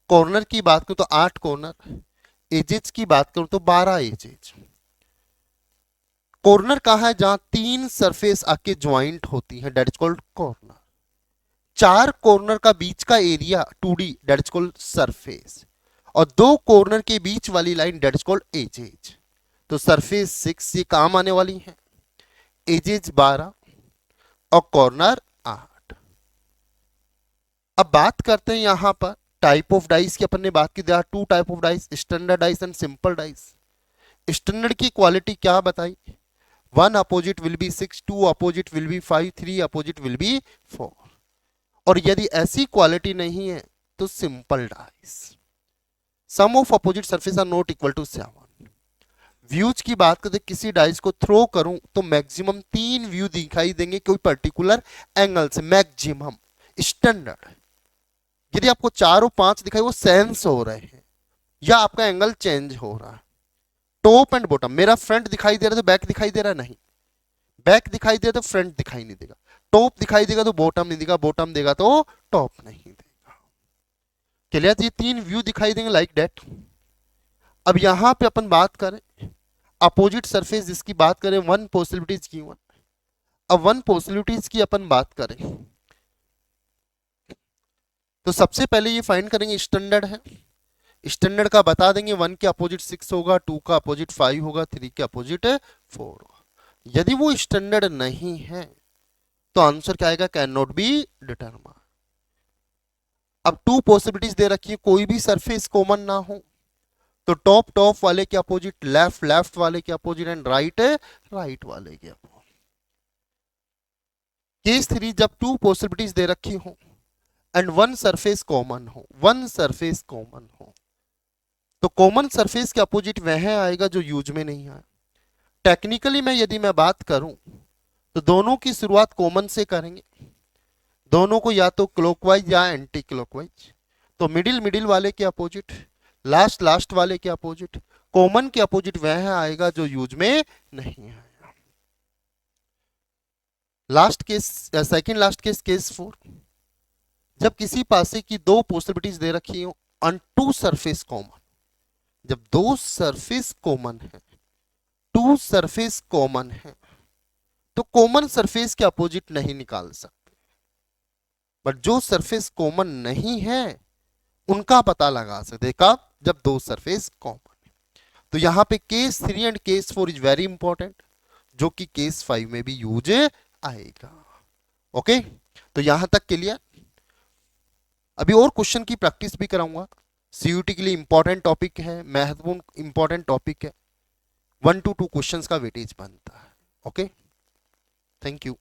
कॉर्नर की बात करूं तो 8 कॉर्नर। एजेज की बात करूं तो 12 एजेज। कॉर्नर कहां है? जहां 3 सरफेस आके ज्वाइंट होती है, that is called corner. 4 corner का बीच का area 2D, that is called surface. और 2 कॉर्नर के बीच वाली line, that is called edges. तो सरफेस 6 ये काम आने वाली है, एजेज 12 और कॉर्नर 8। अब बात करते हैं यहां पर टाइप ऑफ डाइस की। अपन ने बात की, there are 2 type of dice, standard dice and simple dice. Standard की क्वालिटी क्या बताई? 1 opposite will be 6, 2 opposite will be 5, 3 opposite will be 4। और यदि ऐसी क्वालिटी नहीं है तो simple dice. Sum of opposite surface are not equal to 7। Views की बात करते, किसी डाइस को थ्रो करूं तो मैक्सिमम 3 व्यू दिखाई देंगे कोई पर्टिकुलर एंगल से, मैक्सिमम। स्टैंडर्ड यदि आपको 4 और 5 दिखाई, वो सेंस हो रहे हैं या आपका एंगल चेंज हो रहा है। टॉप एंड बॉटम, मेरा फ्रंट दिखाई दे रहा है तो बैक दिखाई दे रहा नहीं, बैक दिखाई दे तो फ्रंट दिखाई नहीं देगा, टॉप दिखाई देगा तो बॉटम नहीं देगा, बॉटम देगा तो टॉप नहीं देगा। क्लियर? ये 3 व्यू दिखाई देंगे लाइक दैट। अब यहां पे अपन बात करें अपोजिट सरफेस, जिसकी बात करें 1 पॉसिबिलिटीज की 1। अब 1 पॉसिबिलिटीज की अपन बात करें तो सबसे पहले ये फाइंड करेंगे स्टैंडर्ड है। स्टैंडर्ड का बता देंगे, 1 के अपोजिट 6 होगा, 2 का अपोजिट 5 होगा, 3 के अपोजिट 4 होगा। यदि वो स्टैंडर्ड नहीं है तो आंसर क्या आएगा? Can not be determine. अब 2 पॉसिबिलिटीज दे रखी है, कोई भी सरफेस कॉमन ना हो, तो टॉप टॉप वाले के अपोजिट, लेफ्ट लेफ्ट वाले के अपोजिट एंड राइट राइट वाले के अपोजिट। केस 3 जब 2 पॉसिबिलिटीज दे रखी हो एंड 1 सरफेस कॉमन हो, 1 सरफेस कॉमन हो, तो कॉमन सरफेस के अपोजिट वह आएगा जो यूज में नहीं आया। टेक्निकली मैं यदि मैं बात करूं तो दोनों की शुरुआत कॉमन से करेंगे, दोनों को या तो क्लॉकवाइज या एंटी क्लॉकवाइज। तो मिडिल मिडिल वाले के अपोजिट, लास्ट लास्ट वाले के अपोजिट, कॉमन के अपोजिट वह आएगा जो यूज में नहीं आया। Last case, second last case, case 4, जब किसी पासे की 2 पॉसिबिलिटीज दे रखी हो ऑन 2 सरफेस कॉमन। जब 2 सरफेस कॉमन है, 2 सरफेस कॉमन है, तो कॉमन सरफेस के अपोजिट नहीं निकाल सकते, बट जो सरफेस कॉमन नहीं है उनका पता लगा सकते। कब? जब 2 सरफेस कॉमन है। तो यहां पे case 3 and case 4 is very important, जो कि केस 5 में भी यूज आएगा। ओके, तो यहां तक क्लियर। अभी और क्वेश्चन की प्रैक्टिस भी कराऊंगा, सीयूटी के लिए इंपॉर्टेंट टॉपिक है, महत्वपूर्ण इंपॉर्टेंट टॉपिक है, 1 to 2 क्वेश्चंस का वेटेज बनता है। Okay, thank you.